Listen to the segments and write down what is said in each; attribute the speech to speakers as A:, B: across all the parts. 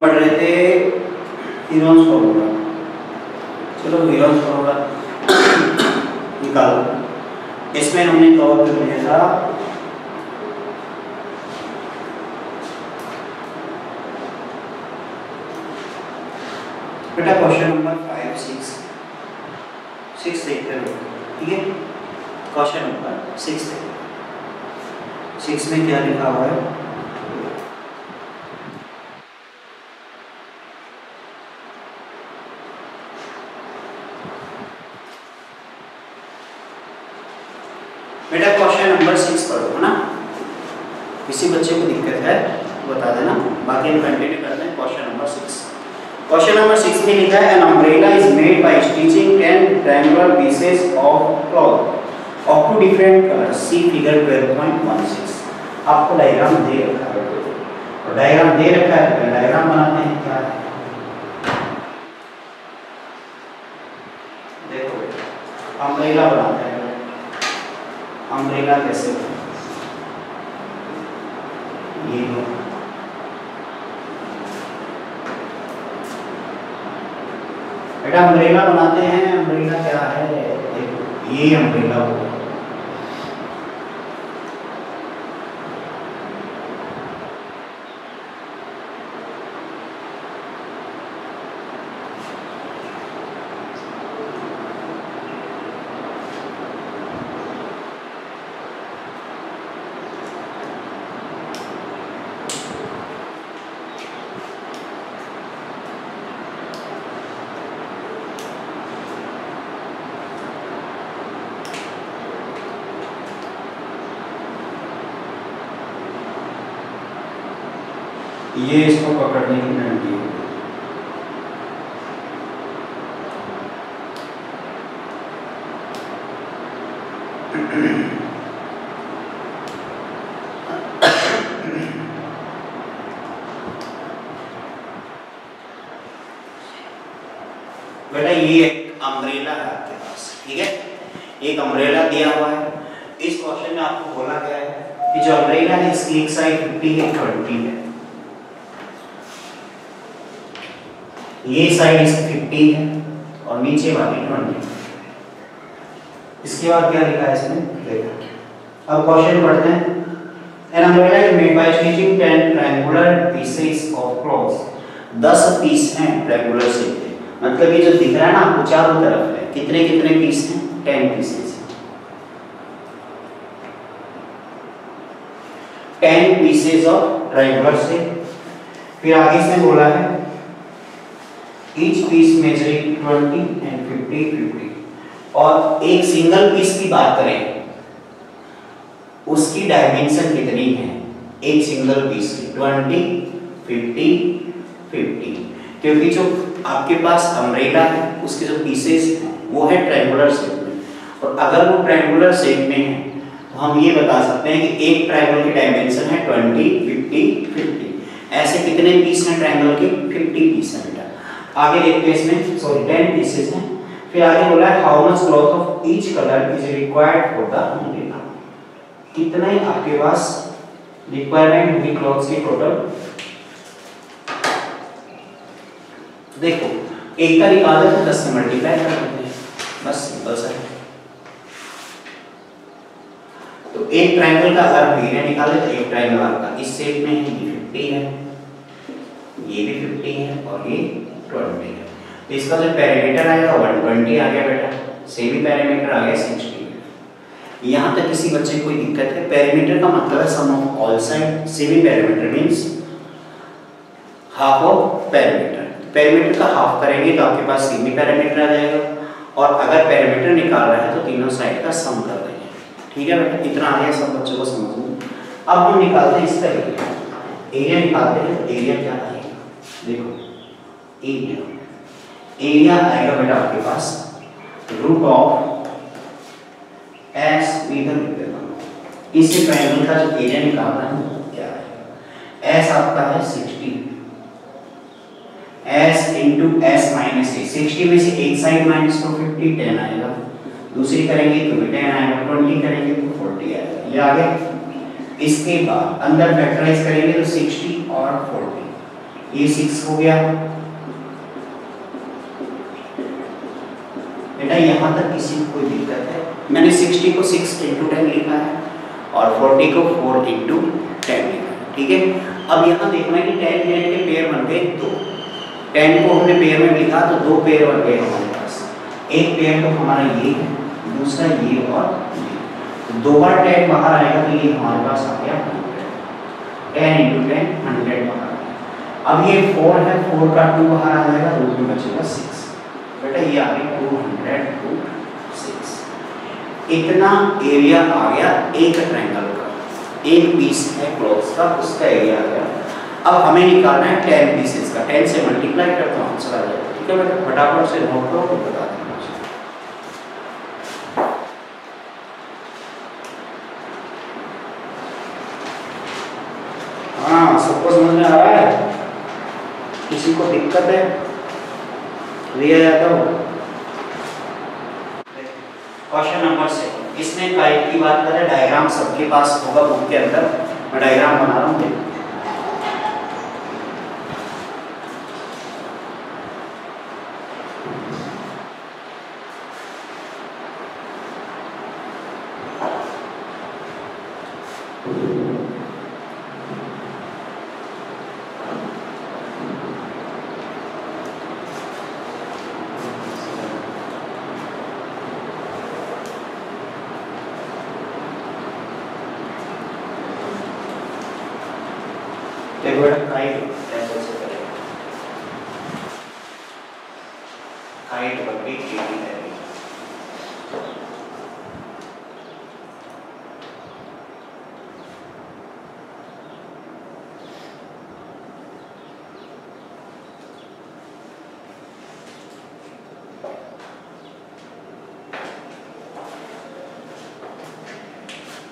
A: पढ़ रहे थे हीरोन्स फॉर्मूला। चलो हीरोन्स फॉर्मूला निकालो। इसमें हमने कवर कर लिया था बेटा क्वेश्चन नंबर 5, 6 देखते हो, ठीक है। क्वेश्चन नंबर 6 में क्या लिखा हुआ है? बेटा क्वेश्चन नंबर 6 पढ़ो, है ना। किसी बच्चे को दिक्कत है तो बता देना, बाकी हम कंटिन्यू करते हैं। क्वेश्चन नंबर 6 में लिखा है an umbrella is made by stitching 10 triangular pieces of cloth of two different colours, see figure 12.16। आपको डायग्राम दे रखा है, और डायग्राम दे रखा है, डायग्राम बनाते हैं। क्या है देखो बेटा, अम्ब्रेला बनाते हैं। अम्ब्रेला कैसे ये लो, बेटा अम्ब्रेला बनाते हैं। अम्ब्रेला क्या है देखो, ये अम्ब्रेला होगा। ये इसको पकड़ने की डंडी है। बेटा ये एक अम्ब्रेला है आपके पास, ठीक है। एक अम्ब्रेला दिया हुआ है। इस क्वेश्चन में आपको बोला गया है कि जो अम्ब्रेला है इसकी एक साइड 50 है, 20 है। ये साइड इसकी 50 है और नीचे वाली 20। इसके बाद क्या लिखा है इसमें देखो। अब क्वेश्चन पढ़ते हैं। An umbrella is made by stitching 10 triangular pieces of cloth. 10 piece हैं ट्रायंगुलर शेप के, मतलब ये जो दिख रहा है ना आपको चारों तरफ है, कितने कितने पीस हैं? 10 pieces. 10 pieces of triangular shape. फिर आगे से बोला है each piece measuring 20 and 50. और एक सिंगल पीस की बात करें, उसकी डायमेंशन कितनी है? एक सिंगल पीस की 20, 50, 50। क्योंकि जो आपके पास अम्ब्रेला है उसके जो पीसेस हैं वो है ट्रायंगुलर शेप में, और अगर वो ट्रायंगुलर शेप में है तो हम ये बता सकते हैं कि एक ट्रायंगल की डायमेंशन है 20, 50, 50। ऐसे कितने पीस हैं ट्रायंगल के? 50 पीस हैं बेटा। आगे देखते हैं इसमें, सॉरी 10 पीसेस हैं। फिर आगे बोला है how much cloth of each colour is required for the umbrella. कितने आपके पास रिक्वायरमेंट होगी क्लॉथ्स की टोटल? देखो एक का निकाल देते 10 से मल्टीप्लाई कर देते हैं, बस सिंपल सा है। तो एक ट्रायंगल का अगर एरिया निकाले तो एक ट्रायंगल आपका इस शेप में है, ये 50 है, ये भी 50 है और ये 20 है। तो इसका जो पैरामीटर आएगा 120 आ गया बेटा। सेमी पैरामीटर आ गया 60। यहाँ तक किसी बच्चे को कोई दिक्कत है? पैरामीटर का मतलब है sum of all side. Semi parameter means half of parameter. Parameter का हाफ करेंगे तो आपके पास सेमी पैरामीटर आ जाएगा, और अगर पैरामीटर निकाल रहा है तो तीनों साइड का सम कर देंगे, ठीक है बेटा। इतना आ गया, सब बच्चों को समझ में। अब हम निकालते हैं इसका एरिया निकालते हैं। एरिया क्या आएगा देखो, एरिया आएगा बेटा आपके पास रूट ऑफ एस इधर लिख देता हूं। इस ट्रायंगल का जो एरिया निकालना है क्या है? एस आपका है 60, एस इंटू एस माइनस ए। 60 में से एक साइड माइनस तो 50, 10 आएगा। दूसरी करेंगे तो 10 आएगा, 20 करेंगे तो 40 आएगा। ये आगे इसके बाद अंदर फैक्टराइज करेंगे तो 60 और 40, ये 6 हो गया बेटा। यहाँ तक किसी को कोई दिक्कत है? मैंने 60 को 6 × 10 लिखा है और 40 को 4 × 10 लिखा है, ठीक है। अब यहाँ देखना है कि 10 के पेयर बन गए दो। 10 को हमने पेयर में लिखा तो दो पेयर बन गए हमारे पास। एक पेयर तो हमारा ये है, दूसरा ये और ये। तो दो बार 10 बाहर आएगा तो ये हमारे पास आ गया 100। 10 × 10 100 बाहर आएगा। अब ये 4 है, 4 का 2 बाहर आ जाएगा, रूट में बचेगा 6। बेटा ये आ गया 200/6। इतना एरिया आ गया एक ट्रायंगल का, एक पीस है क्लॉथ का, उसका एरिया आ गया। अब हमें निकालना है 10 पीसेस का। 10 से मल्टीप्लाई करता हूँ, आंसर आ जाएगा, ठीक है बेटा। फटाफट से नोट करो तो बता देना मुझे। हाँ, सबको समझ में आ रहा है? किसी को दिक्कत है? लिया जाता हो। क्वेश्चन नंबर 7, इसमें काइट की बात करें। डायग्राम सबके पास होगा बुक के अंदर, मैं डायग्राम बना रहा हूँ।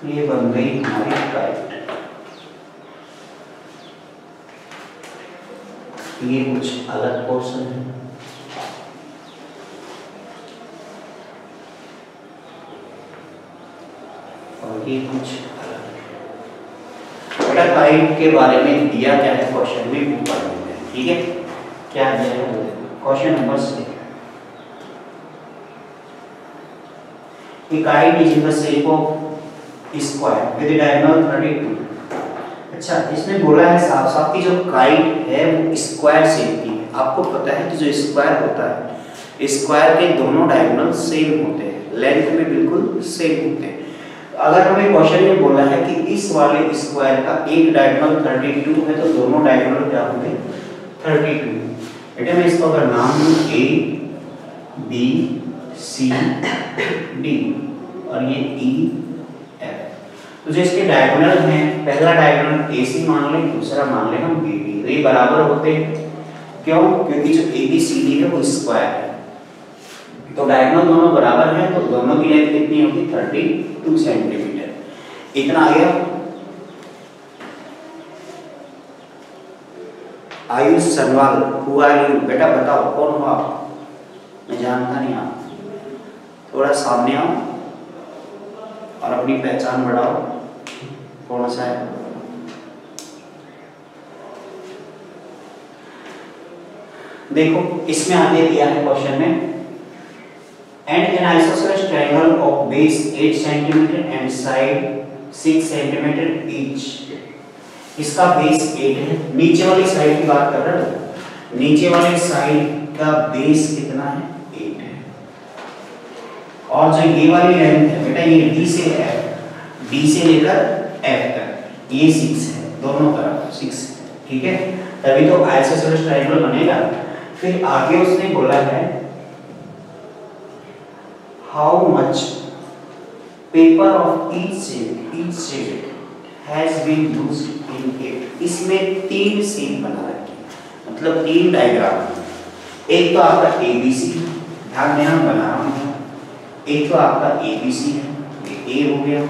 A: ये बन गई हमारी काइट। ये कुछ अलग पोर्शन है, और ये कुछ अलग है। बेटा काइट के बारे में दिया क्या है क्वेश्चन में, वो पढ़ लेते हैं, ठीक है। क्या दिया है question number 6। A kite is in the shape of square with a diagonal 32। अच्छा, इसने बोला है साफ साफ कि जो काइट है वो स्क्वायर शेप की है। आपको पता है कि जो स्क्वायर होता है, स्क्वायर के दोनों डायगोनल सेम होते हैं, लेंथ में बिल्कुल सेम होते हैं। अगर हमें क्वेश्चन में बोला है कि इस वाले स्क्वायर का एक डायगोनल 32 है तो दोनों डायगोनल क्या होंगे 32। बेटा मैं इसको अगर नाम दूं A B C D और ये E F, तो जो इसके डायगोनल हैं, पहला डायगोनल AC मान लें, दूसरा मान लें हम BD, तो ये बराबर होते हैं। क्यों? क्योंकि जो ABCD है वो स्क्वायर है, तो डायगोनल दोनों बराबर हैं, तो दोनों की लेंथ कितनी होगी 32 सेंटीमीटर। इतना आ गया। Ayush Sanwal, who are you? बेटा बताओ कौन हो आप? मैं जानता नहीं आप, थोड़ा सामने आओ और अपनी पहचान बढ़ाओ, कौन सा है? देखो इसमें आगे दिया है क्वेश्चन में, and N isosceles triangle of base 8 centimetre and side 6 centimetre each. इसका बेस 8 है। नीचे वाली साइड की बात कर रहे हो, नीचे वाली साइड का बेस कितना है 8 है, और जो ये वाली लेंथ है बेटा ये D से F, D से लेकर F तक ये 6 है, दोनों तरफ 6 है, ठीक है। तभी तो आइसोसेलेस ट्रायंगल बनेगा। फिर आगे उसने बोला है how much paper of each shade has been used in it. इसमें 3 सीन बना रखे, मतलब 3 डायग्राम। एक तो आपका ABC, ध्यान देना बना रहा हूं, एक तो आपका ABC है, ये A हो गया,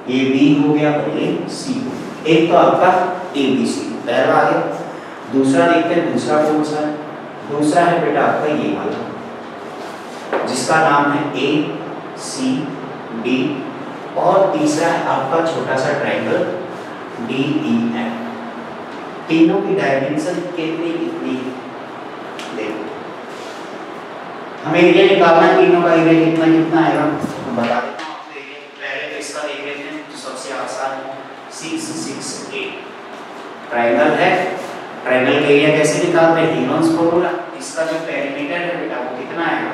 A: ये B हो गया और ये C हो गया। एक तो आपका ABC पहला आ गया। दूसरा देखते हैं दूसरा कौन सा है। दूसरा है बेटा आपका ये वाला जिसका नाम है ACD, और तीसरा है आपका छोटा सा ट्रायंगल डी ई एफ। तीनों की डायमेंशन कितनी कितनी देखो, हमें एरिया निकालना है, तीनों का एरिया कितना कितना आएगा तो बता देता हूँ आपको एरिया। पहले तो इसका देख लेते हैं तो सबसे आसान 6 6 8 ट्रायंगल है। ट्रायंगल का एरिया कैसे निकालते हैं, हीरोन्स फॉर्मूला। इसका जो पेरीमीटर है बेटा वो कितना आएगा,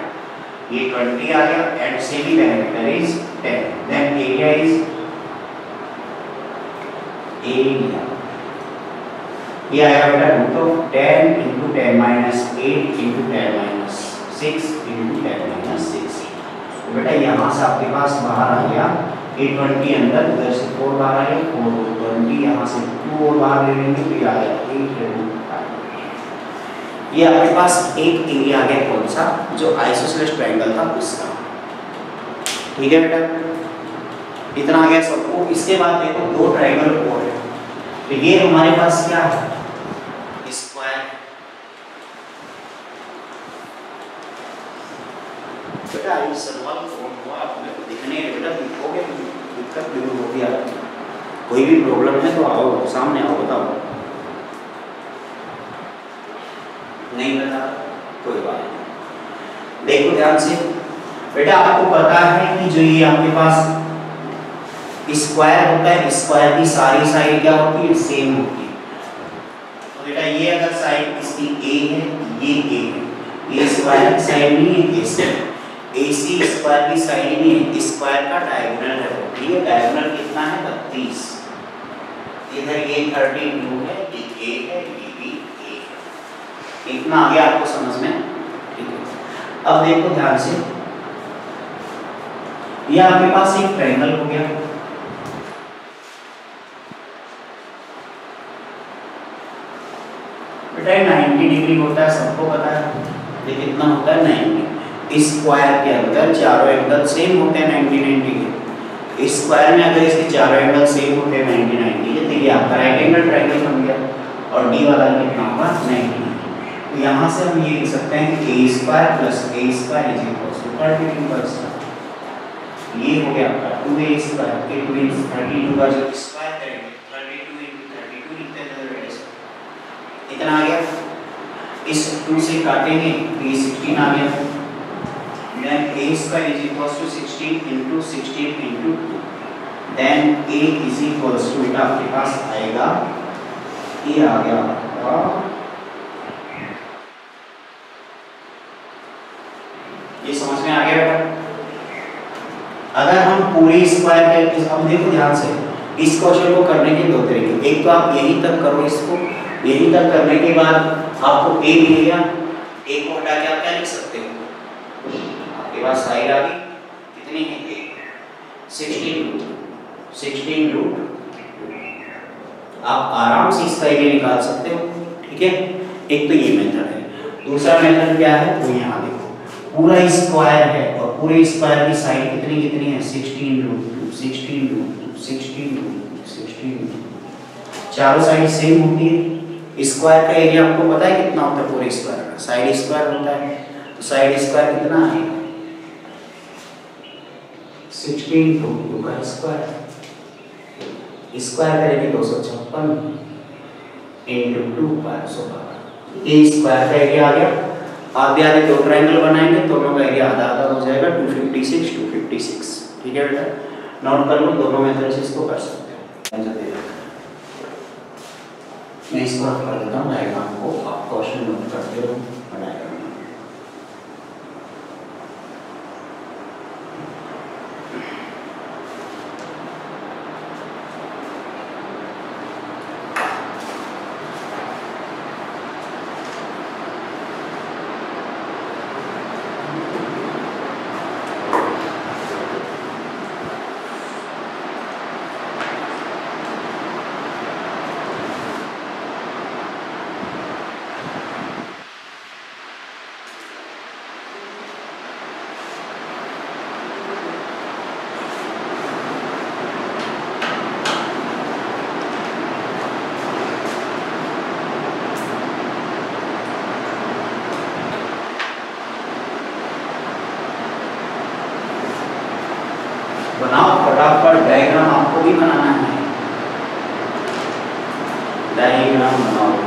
A: ये 20 आ गया and semi perimeter is 10, then area is area ये आएगा बेटा root of 10 into 10 minus 8 into 10 minus 6 into 10 minus 6। तो बेटा यहाँ से आपके पास बाहर आ गया 820, अंदर उधर से 4 बाहर आ गया 420, यहाँ से 2 और बाहर ले लेंगे तो ये आ गया 8। ये आपके पास एक एरिया आ गया कौन सा, जो आइसोसेलेस ट्रायंगल था उसका। ठीक है बेटा, इतना आ गया सबको। इसके बाद देखो दो ट्रायंगल और है, तो ये हमारे पास क्या है, स्क्वायर। बेटा इस सवाल को हुआ आपने दिखने बेटा लिखोगे, दिक्कत भी होती है। कोई भी प्रॉब्लम है तो आओ सामने आओ, बताओ। नहीं बता कोई बात नहीं। देखो ध्यान से बेटा, आपको पता है कि जो ये आपके पास स्क्वायर होता है, स्क्वायर की सारी साइड क्या होती है, सेम होती है। तो बेटा ये अगर साइड इसकी ए है, ये ए है, ये स्क्वायर की साइड नहीं है, AC स्क्वायर की साइड नहीं है, स्क्वायर का डायगोनल है। ये डायगोनल कितना है 32, इधर ये 32 है, ये a है, ये भी a है। इतना आ गया आपको समझ में, ठीक है। अब देखो ध्यान से, ये आपके पास एक ट्रायंगल हो गया। बेटा 90 डिग्री होता है, सबको पता है। ये कितना होता है 90। स्क्वायर के अंदर चारों एंगल सेम होते हैं 90 90 के। स्क्वायर में अगर इसके चारों एंगल सेम होते हैं 90 90 के, तो ये आपका राइट एंगल ट्रायंगल बन गया। और डी वाला कितना होगा 90। तो यहाँ से हम ये लिख सकते हैं कि a square plus a square is equal to 32 ये हो गया आपका 2a स्क्वायर। इट मींस 32 का जो स्क्वायर करेंगे 32 into 32 लिखते हैं, इतना आ गया। इस 2 से काटेंगे तो ये 16 आ गया। then a square is equals to 16 into 16 into 2, then a is equals to बेटा आपके पास आएगा, ये आ गया आपका, ये समझ में आ गया बेटा। अगर हम पूरे स्क्वायर के, अब देखो ध्यान से, इस क्वेश्चन को करने के दो तरीके। एक तो आप यहीं तक करो इसको, यहीं तक करने के बाद आपको a मिलेगा, a को हटा के आप क्या लिख सकते हो, आपके पास साइड आ गई कितनी है 16 रूट। आप आराम से इसका एरिया निकाल सकते हो, ठीक है। एक तो ये मेथड है। दूसरा मेथड क्या है, वो यहाँ देखो, पूरा स्क्वायर है और पूरे स्क्वायर की साइड कितनी कितनी है 16 रूट 2, 16 रूट 2, 16 रूट 2, 16 रूट। चारों साइड सेम होती है। स्क्वायर का एरिया आपको पता है कितना होता है, पूरे स्क्वायर का साइड स्क्वायर होता है, तो साइड स्क्वायर कितना है 16 रूट 2 का स्क्वायर। स्क्वायर करेंगे 256 into 2 512। ये स्क्वायर का एरिया आ गया। आधे आधे दो ट्रायंगल बनाएंगे, दोनों का एरिया आधा आधा हो जाएगा 256 256। ठीक है बेटा, नोट कर लो, दोनों मेथड से इसको कर सकते हो। मैं इसको रख कर देता हूँ डायग्राम को, आप क्वेश्चन नोट करते रहो डायग्राम। बनाओ फटाफट, डायग्राम आपको भी बनाना है। डायग्राम बनाओ।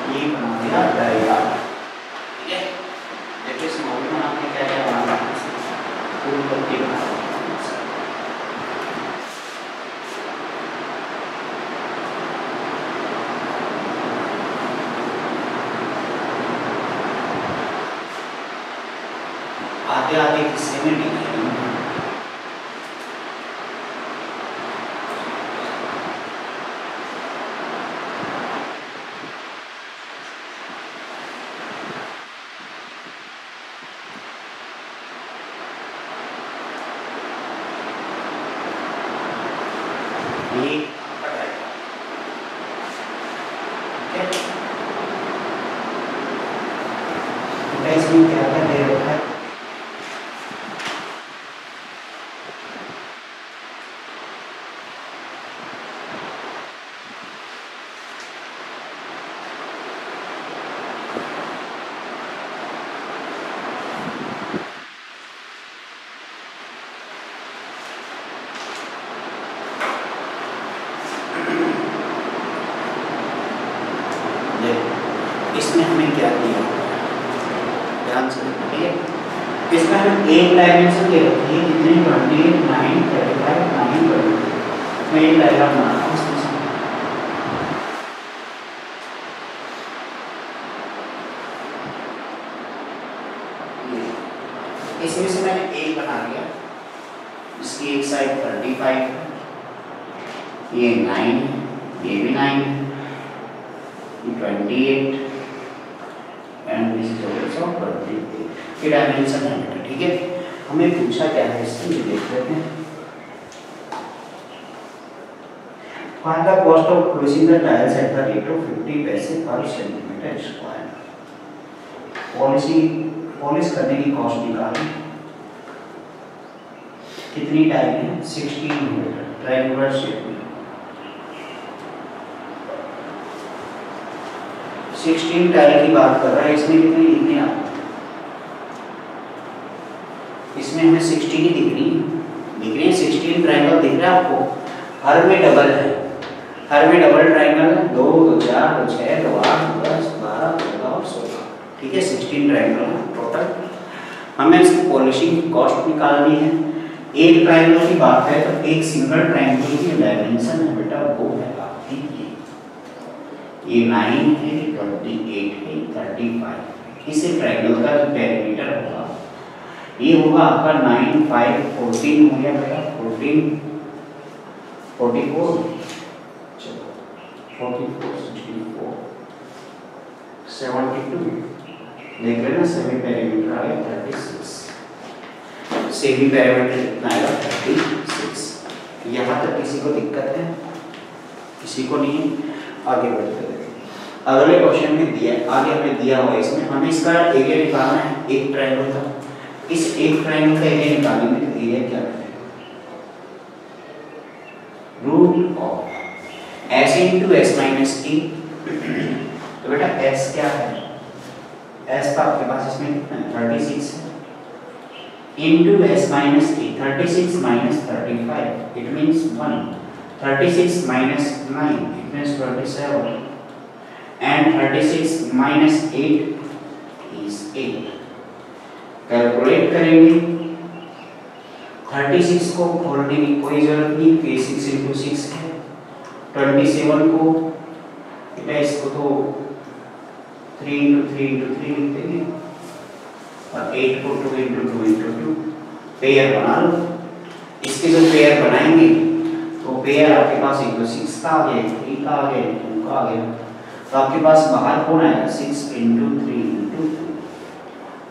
A: ये बना दिया डायग्राम, ठीक है। देखिए इस मॉडल में आपने क्या क्या बनाना है, पूरी पट्टी बना दी। आधे आधे हिस्से में डिवाइड इसमें क्या क्या दे रखा है, इसमें हमें क्या दिया, ध्यान से देखिए। इसमें हम एक डायमेंशन दे रखी है, कितने 28, 9, 35, 9, 20। मैं एक डायग्राम बना रहा हूँ इसमें से। इसमें से मैंने एक बना लिया, इसकी एक साइड 35 है, ये 9, ये भी 9, ये 28 एंड दिस इज आल्सो 28। ये डायमेंशन है बेटा, ठीक है। हमें पूछा क्या है इससे, ये देख लेते हैं। Find the cost of placing the tiles at the rate of 50 पैसे पर सेंटीमीटर स्क्वायर। पॉलिश करने की कॉस्ट निकाली। कितनी टाइल है, 16 मीटर ट्रायंगुलर शेप में। 16 टाइल की बात कर रहा है, इसमें कितनी दिखनी है आपको, इसमें हमें 16 ही दिख रही है 16 ट्रायंगल दिख रहा है आपको। हर में डबल है, हर में डबल ट्रायंगल है, 2 2 4 2 6 2 8 10 12 14 और 16, ठीक है। 16 ट्रायंगल है टोटल। हमें इसकी पॉलिशिंग की कॉस्ट निकालनी है। एक ट्रायंगल की बात है तो एक सिंगल ट्रायंगल की डायमेंशन है बेटा, वो है आपकी ये 9 है, 28 है, 35। इसे ट्रायंगल का जो पेरीमीटर होगा ये होगा आपका 9 5 14 हो गया बेटा, 14 44, चलो 44 64 72, देख रहे ना। सेमी पेरीमीटर आ गया 36, सेमी पेरीमीटर कितना आएगा 36। यहाँ तक किसी को दिक्कत है, किसी को नहीं, आगे बढ़ते हैं। अगले क्वेश्चन में दिया, आगे हमें दिया हुआ है, इसमें हमें इसका एरिया निकालना है एक ट्रायंगल का। इस एक ट्रायंगल का एरिया निकालेंगे तो एरिया क्या रहेगा, root of s into S minus T. तो बेटा s क्या है, s का आपके पास इसमें कितना है 36 है, into S minus T. 36 minus 35 it means 1, 36 minus 9 it means 27, and 36 minus 8 is 8। Calculate करेंगे 36 को खोलने की कोई जरूरत नहीं, k6 इंटू 6 है। 27 को बेटा इसको तो 3 इंटू 3 इंटू 3 लिख देंगे और 8 को 2 इंटू 2 इंटू 2 पेयर बना लो। इसके जो पेयर बनाएंगे तो पेयर आपके पास एक तो 6 का आ गया, 3 का आ गया, 2 का आ गया, तो आपके पास बाहर कौन आएगा 6 इंटू 3 इंटू 2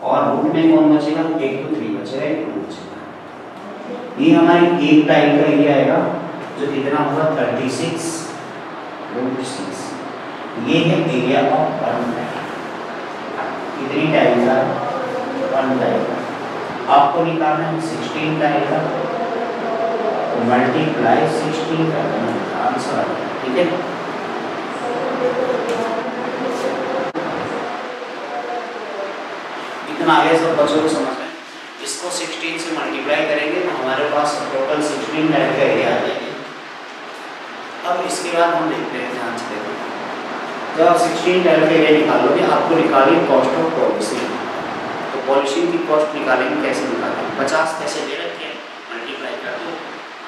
A: और रूट में कौन बचेगा 1 to 3 बचेगा, 1 2 बचेगा। ये हमारी एक टाइल का एरिया आएगा जो कितना होगा 36 रूट 6। ये है एरिया ऑफ वन टाइल। कितनी टाइल का वन टाइल का आपको निकालना है 16 टाइल का, तो मल्टीप्लाई 16 करना आंसर आ गया। ठीक है, इतना आगे सब बच्चों को समझ में। इसको 16 से मल्टीप्लाई करेंगे तो हमारे पास टोटल 16 टाइल का एरिया आ जाएगा। अब इसके बाद हम देखते हैं, ध्यान से देखो, जब आप 16 टाइल का एरिया निकालोगे आपको निकालिए कॉस्ट ऑफ पॉलिशिंग। तो पॉलिशिंग की कॉस्ट निकालेंगे, कैसे निकालेंगे, 50 पैसे दे रखे हैं, मल्टीप्लाई कर दो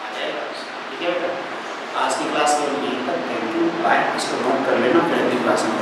A: आ जाएगा। ठीक है बेटा, आज की क्लास के लिए यहीं तक। Thank you, bye. इसको नोट कर लेना, फिर अगली क्लास में